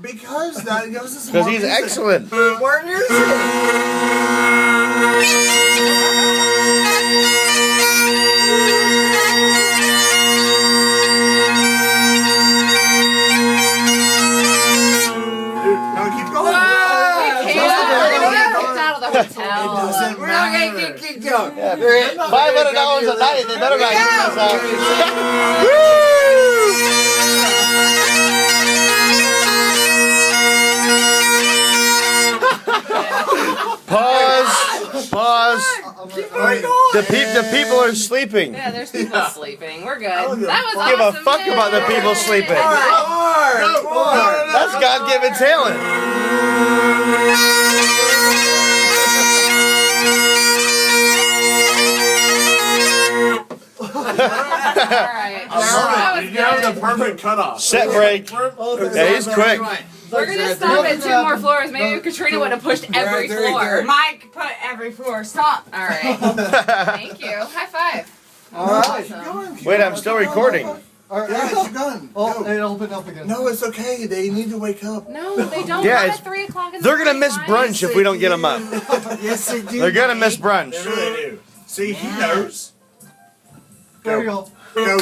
Because that gives us Because more he's music. excellent. More music. No, keep going. We're not gonna keep going. Yeah, $500 a night. They better not kick us out. Pause. The people are sleeping. Yeah, there's people sleeping. We're good. That was Give a awesome. fuck about the people sleeping. More. That's God-given talent. Alright. That was You have good. the perfect cutoff. Set break. Yeah, he's quick. We're gonna stop at 2 more floors. Maybe Katrina would have pushed every floor. Mike put every floor. Stop. Alright. Thank you. High five. Alright. Awesome. Wait, I'm still recording. Alright. Yeah, keep going. Oh, Go. it opened up again. No, it's okay. They need to wake up. No, they don't. Yeah, Not it's- at 3 o'clock in the They're gonna morning, miss Mike. brunch if we don't get them up. Yes, they do. They're gonna miss brunch. They really do. See, he knows. There you go. Go.